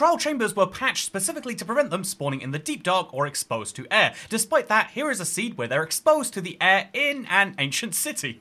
trial chambers were patched specifically to prevent them spawning in the deep dark or exposed to air. Despite that, here is a seed where they're exposed to the air in an ancient city.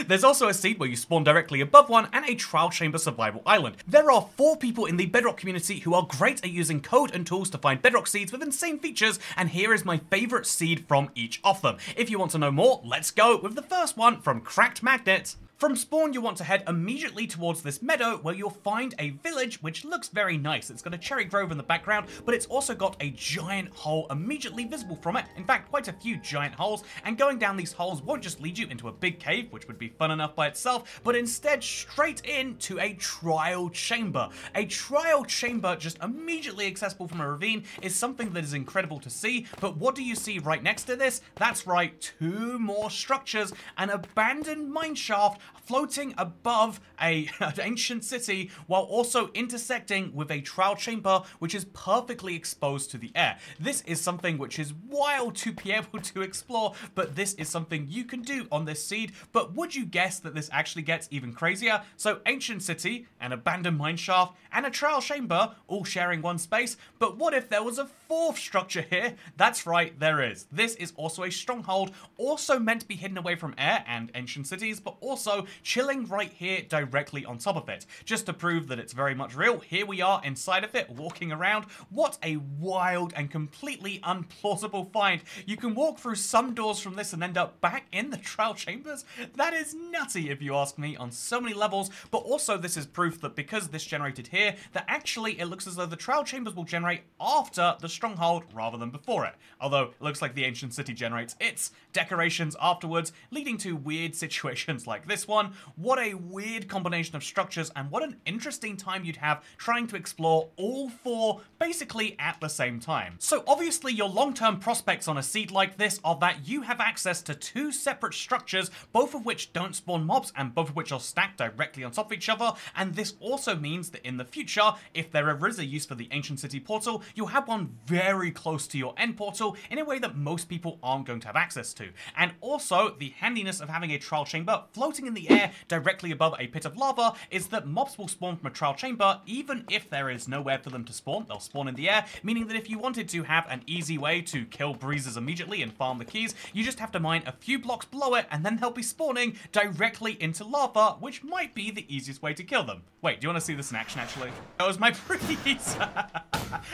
There's also a seed where you spawn directly above one and a trial chamber survival island. There are 4 people in the Bedrock community who are great at using code and tools to find Bedrock seeds with insane features, and here is my favorite seed from each of them. If you want to know more, let's go with the first one from Cracked Magnet. From spawn, you want to head immediately towards this meadow where you'll find a village which looks very nice. It's got a cherry grove in the background, but it's also got a giant hole immediately visible from it. In fact, quite a few giant holes, and going down these holes won't just lead you into a big cave, which would be fun enough by itself, but instead straight into a trial chamber. A trial chamber just immediately accessible from a ravine is something that is incredible to see, but what do you see right next to this? That's right, 2 more structures, an abandoned mineshaft floating above an ancient city while also intersecting with a trial chamber which is perfectly exposed to the air. This is something which is wild to be able to explore, but this is something you can do on this seed. But would you guess that this actually gets even crazier? So ancient city, an abandoned mineshaft, and a trial chamber all sharing one space, but what if there was a 4th structure here? That's right, there is. This is also a stronghold, also meant to be hidden away from air and ancient cities, but also chilling right here directly on top of it. Just to prove that it's very much real, here we are inside of it, walking around. What a wild and completely unplausible find. You can walk through some doors from this and end up back in the trial chambers. That is nutty if you ask me on so many levels, but also this is proof that because this generated here, that actually it looks as though the trial chambers will generate after the stronghold rather than before it. Although it looks like the ancient city generates its decorations afterwards, leading to weird situations like this one. What a weird combination of structures, and what an interesting time you'd have trying to explore all 4 basically at the same time. So obviously your long-term prospects on a seed like this are that you have access to 2 separate structures, both of which don't spawn mobs and both of which are stacked directly on top of each other, and this also means that in the future, if there ever is a use for the ancient city portal, you'll have one very close to your end portal in a way that most people aren't going to have access to. And also, the handiness of having a trial chamber floating in the air directly above a pit of lava is that mobs will spawn from a trial chamber even if there is nowhere for them to spawn. They'll spawn in the air, meaning that if you wanted to have an easy way to kill breezes immediately and farm the keys, you just have to mine a few blocks below it and then they'll be spawning directly into lava, which might be the easiest way to kill them. Wait, do you want to see this in action actually? That was my breeze.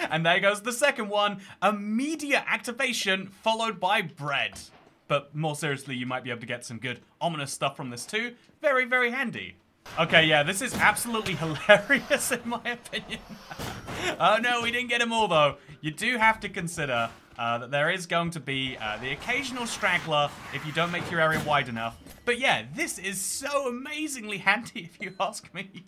And there goes the second one. Immediate activation followed by bread. But more seriously, you might be able to get some good ominous stuff from this too. Very, very handy. Okay, yeah, this is absolutely hilarious in my opinion. Oh no, we didn't get them all though. You do have to consider that there is going to be the occasional straggler if you don't make your area wide enough. But yeah, this is so amazingly handy if you ask me.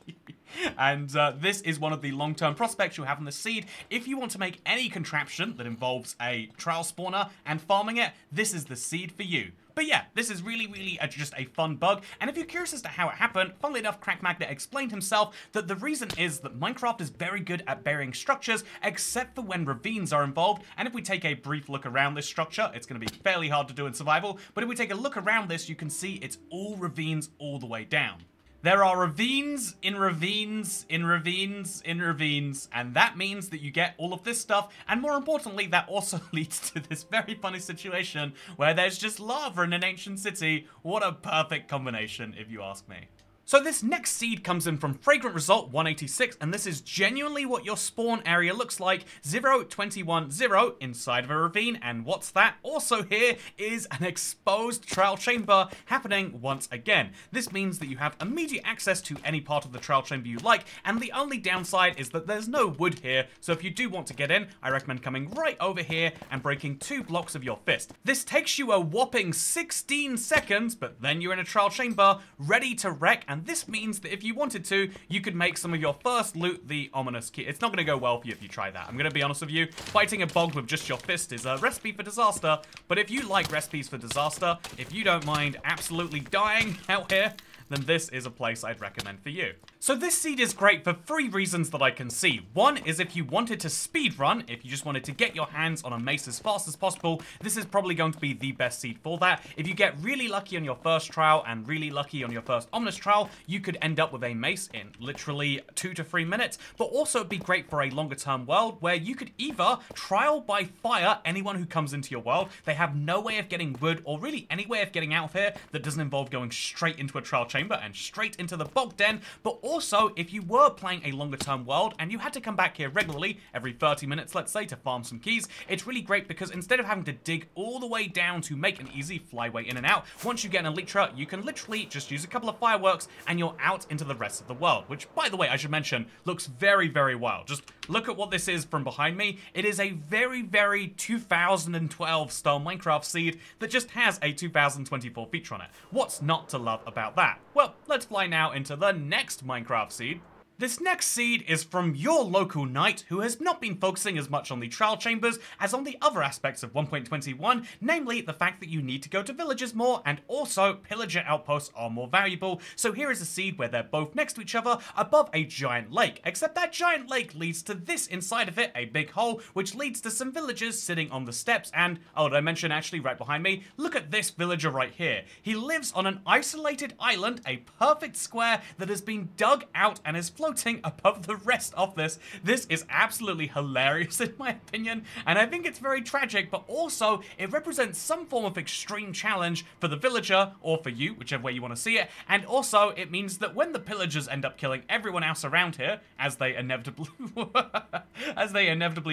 And this is one of the long-term prospects you'll have in the seed. If you want to make any contraption that involves a trial spawner and farming it, this is the seed for you. But yeah, this is really just a fun bug, and if you're curious as to how it happened, funnily enough, Cracked Magnet explained himself that the reason is that Minecraft is very good at burying structures, except for when ravines are involved, and if we take a brief look around this structure, it's going to be fairly hard to do in survival, but if we take a look around this, you can see it's all ravines all the way down. There are ravines in ravines in ravines in ravines, and that means that you get all of this stuff, and more importantly, that also leads to this very funny situation where there's just lava in an ancient city. What a perfect combination, if you ask me. So this next seed comes in from Fragrant Result 186, and this is genuinely what your spawn area looks like, 0210 inside of a ravine, and what's that? Also here is an exposed trial chamber happening once again. This means that you have immediate access to any part of the trial chamber you like, and the only downside is that there's no wood here, so if you do want to get in, I recommend coming right over here and breaking 2 blocks of your fist. This takes you a whopping 16 seconds, but then you're in a trial chamber, ready to wreck, and this means that if you wanted to, you could make some of your first loot the ominous key. It's not going to go well for you if you try that. I'm going to be honest with you. Fighting a bog with just your fist is a recipe for disaster, but if you like recipes for disaster, if you don't mind absolutely dying out here, then this is a place I'd recommend for you. So this seed is great for 3 reasons that I can see. One is if you wanted to speedrun, if you just wanted to get your hands on a mace as fast as possible, this is probably going to be the best seed for that. If you get really lucky on your first trial and really lucky on your first Ominous trial, you could end up with a mace in literally 2 to 3 minutes, but also it'd be great for a longer term world where you could either trial by fire anyone who comes into your world. They have no way of getting wood or really any way of getting out of here that doesn't involve going straight into a trial chamber and straight into the bog den. But also, if you were playing a longer term world and you had to come back here regularly every 30 minutes, let's say, to farm some keys, it's really great because instead of having to dig all the way down to make an easy flyway in and out, once you get an elytra, you can literally just use a couple of fireworks and you're out into the rest of the world, which, by the way, I should mention, looks very, very wild. Just look at what this is from behind me. It is a very, very 2012 style Minecraft seed that just has a 2024 feature on it. What's not to love about that? Well, let's fly now into the next Minecraft seed. This next seed is from your local knight who has not been focusing as much on the trial chambers as on the other aspects of 1.21, namely the fact that you need to go to villages more and also pillager outposts are more valuable. So here is a seed where they're both next to each other above a giant lake, except that giant lake leads to this inside of it, a big hole, which leads to some villagers sitting on the steps. And, oh, did I mention actually right behind me? Look at this villager right here. He lives on an isolated island, a perfect square that has been dug out and is floating above the rest of this. This is absolutely hilarious in my opinion, and I think it's very tragic, but also it represents some form of extreme challenge for the villager, or for you, whichever way you want to see it, and also it means that when the pillagers end up killing everyone else around here, as they inevitably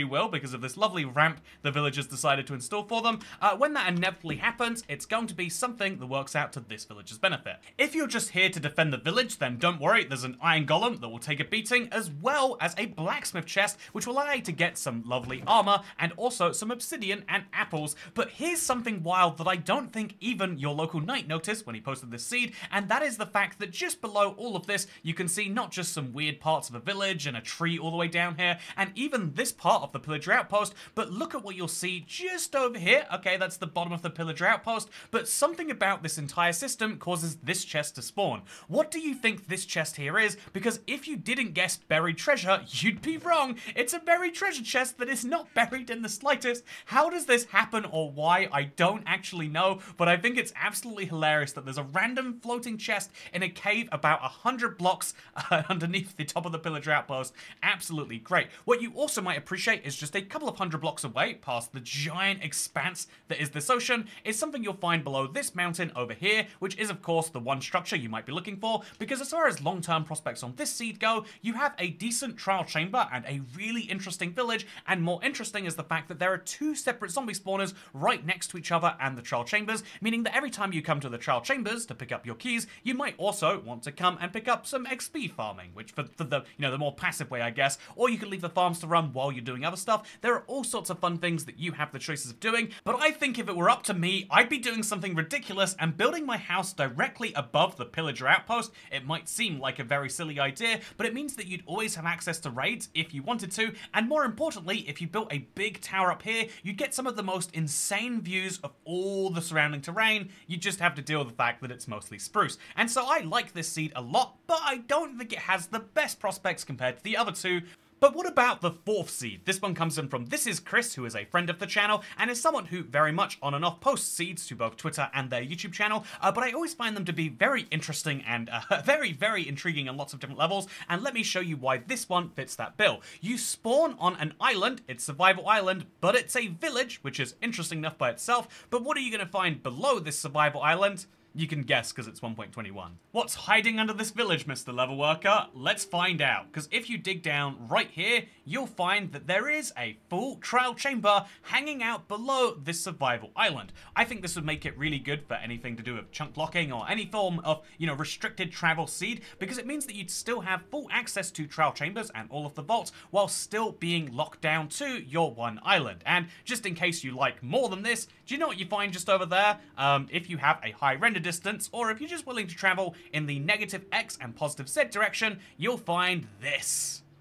will because of this lovely ramp the villagers decided to install for them, when that inevitably happens, it's going to be something that works out to this villager's benefit. If you're just here to defend the village, then don't worry, there's an iron golem that will take a beating, as well as a blacksmith chest, which will allow you to get some lovely armor, and also some obsidian and apples. But here's something wild that I don't think even your local knight noticed when he posted this seed, and that is the fact that just below all of this, you can see not just some weird parts of a village and a tree all the way down here, and even this part of the pillager outpost, but look at what you'll see just over here. Okay, that's the bottom of the pillager outpost, but something about this entire system causes this chest to spawn. What do you think this chest here is? Because if you didn't guess buried treasure, you'd be wrong. It's a buried treasure chest that is not buried in the slightest. How does this happen or why? I don't actually know, but I think it's absolutely hilarious that there's a random floating chest in a cave about 100 blocks underneath the top of the pillager outpost. Absolutely great. What you also might appreciate is just a couple of 100 blocks away, past the giant expanse that is this ocean, is something you'll find below this mountain over here, which is of course the one structure you might be looking for, because as far as long-term prospects on this seed go, you have a decent trial chamber and a really interesting village, and more interesting is the fact that there are 2 separate zombie spawners right next to each other and the trial chambers, meaning that every time you come to the trial chambers to pick up your keys, you might also want to come and pick up some XP farming, which for the, you know, the more passive way, I guess, or you can leave the farms to run while you're doing other stuff. There are all sorts of fun things that you have the choices of doing, but I think if it were up to me, I'd be doing something ridiculous and building my house directly above the pillager outpost. It might seem like a very silly idea, but it means that you'd always have access to raids if you wanted to, and more importantly, if you built a big tower up here, you'd get some of the most insane views of all the surrounding terrain. You just have to deal with the fact that it's mostly spruce. And so I like this seed a lot, but I don't think it has the best prospects compared to the other 2. But what about the 4th seed? This one comes in from This Is Chris, who is a friend of the channel, and is someone who very much on and off posts seeds to both Twitter and their YouTube channel, but I always find them to be very interesting and very, very intriguing on lots of different levels, and let me show you why this one fits that bill. You spawn on an island, it's Survival Island, but it's a village, which is interesting enough by itself, but what are you going to find below this Survival Island? You can guess because it's 1.21. What's hiding under this village, Mr. Level Worker? Let's find out, because if you dig down right here, you'll find that there is a full trial chamber hanging out below this survival island. I think this would make it really good for anything to do with chunk blocking or any form of, you know, restricted travel seed, because it means that you'd still have full access to trial chambers and all of the vaults while still being locked down to your one island. And just in case you like more than this, do you know what you find just over there? If you have a high render distance, or if you're just willing to travel in the negative X and positive Z direction, you'll find this.